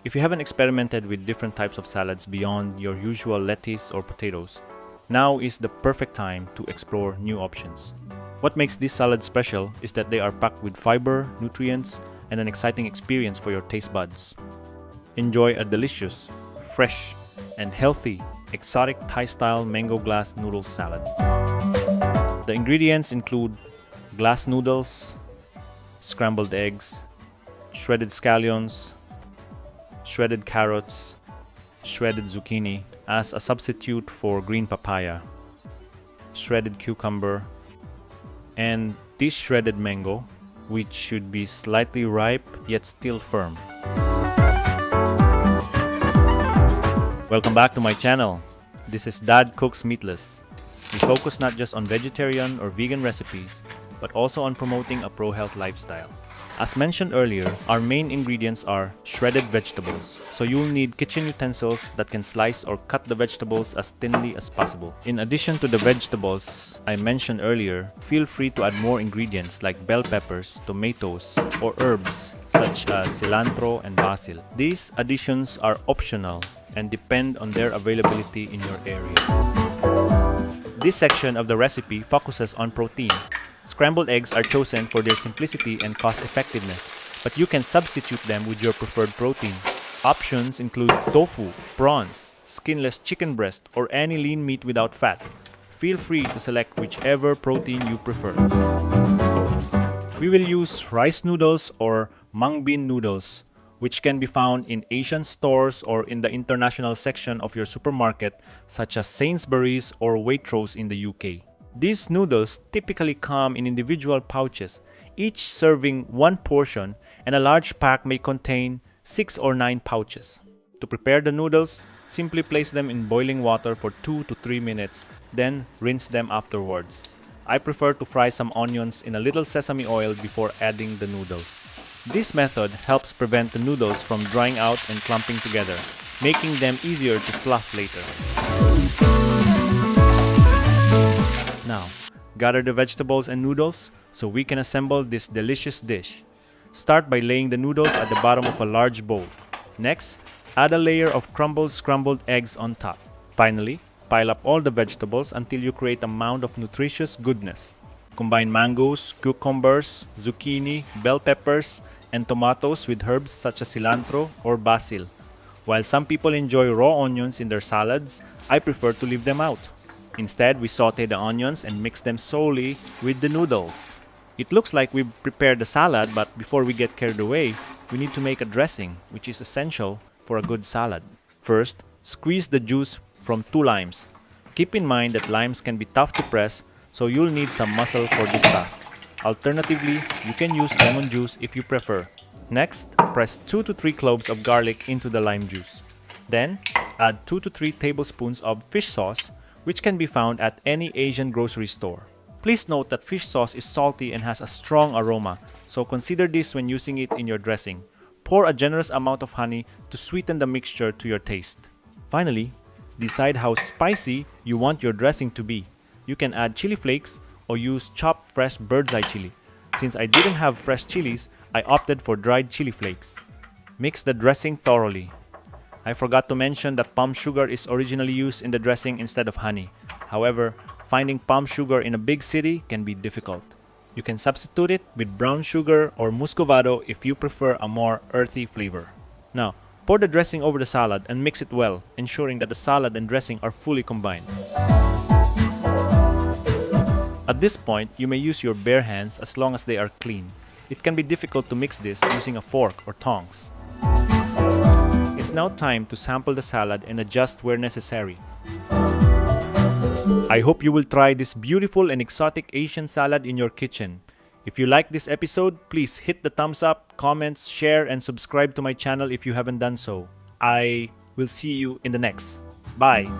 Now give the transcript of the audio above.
If you haven't experimented with different types of salads beyond your usual lettuce or potatoes, now is the perfect time to explore new options. What makes these salads special is that they are packed with fiber, nutrients, and an exciting experience for your taste buds. Enjoy a delicious, fresh, and healthy exotic Thai-style mango glass noodle salad. The ingredients include glass noodles, scrambled eggs, shredded scallions, shredded carrots, shredded zucchini as a substitute for green papaya, shredded cucumber, and this shredded mango, which should be slightly ripe yet still firm. Welcome back to my channel. This is Dad Cooks Meatless. We focus not just on vegetarian or vegan recipes, but also on promoting a pro-health lifestyle. As mentioned earlier, our main ingredients are shredded vegetables, so you'll need kitchen utensils that can slice or cut the vegetables as thinly as possible. In addition to the vegetables I mentioned earlier, feel free to add more ingredients like bell peppers, tomatoes, or herbs such as cilantro and basil. These additions are optional and depend on their availability in your area. This section of the recipe focuses on protein. Scrambled eggs are chosen for their simplicity and cost effectiveness, but you can substitute them with your preferred protein. Options include tofu, prawns, skinless chicken breast, or any lean meat without fat. Feel free to select whichever protein you prefer. We will use rice noodles or mung bean noodles, which can be found in Asian stores or in the international section of your supermarket, such as Sainsbury's or Waitrose in the UK. These noodles typically come in individual pouches, each serving one portion, and a large pack may contain 6 or 9 pouches. To prepare the noodles, simply place them in boiling water for 2 to 3 minutes, then rinse them afterwards. I prefer to fry some onions in a little sesame oil before adding the noodles. This method helps prevent the noodles from drying out and clumping together, making them easier to fluff later. Now, gather the vegetables and noodles so we can assemble this delicious dish. Start by laying the noodles at the bottom of a large bowl. Next, add a layer of crumbled scrambled eggs on top. Finally, pile up all the vegetables until you create a mound of nutritious goodness. Combine mangoes, cucumbers, zucchini, bell peppers, and tomatoes with herbs such as cilantro or basil. While some people enjoy raw onions in their salads, I prefer to leave them out. Instead, we saute the onions and mix them solely with the noodles. It looks like we've prepared the salad, but before we get carried away, we need to make a dressing, which is essential for a good salad. First, squeeze the juice from 2 limes. Keep in mind that limes can be tough to press, so you'll need some muscle for this task. Alternatively, you can use lemon juice if you prefer. Next, press 2 to 3 cloves of garlic into the lime juice. Then, add 2 to 3 tablespoons of fish sauce, which can be found at any Asian grocery store. Please note that fish sauce is salty and has a strong aroma, so consider this when using it in your dressing. Pour a generous amount of honey to sweeten the mixture to your taste. Finally, decide how spicy you want your dressing to be. You can add chili flakes or use chopped fresh bird's eye chili. Since I didn't have fresh chilies, I opted for dried chili flakes. Mix the dressing thoroughly. I forgot to mention that palm sugar is originally used in the dressing instead of honey. However, finding palm sugar in a big city can be difficult. You can substitute it with brown sugar or muscovado if you prefer a more earthy flavor. Now, pour the dressing over the salad and mix it well, ensuring that the salad and dressing are fully combined. At this point, you may use your bare hands as long as they are clean. It can be difficult to mix this using a fork or tongs. It's now time to sample the salad and adjust where necessary. I hope you will try this beautiful and exotic Asian salad in your kitchen. If you like this episode, please hit the thumbs up, comments, share, and subscribe to my channel if you haven't done so. I will see you in the next. Bye!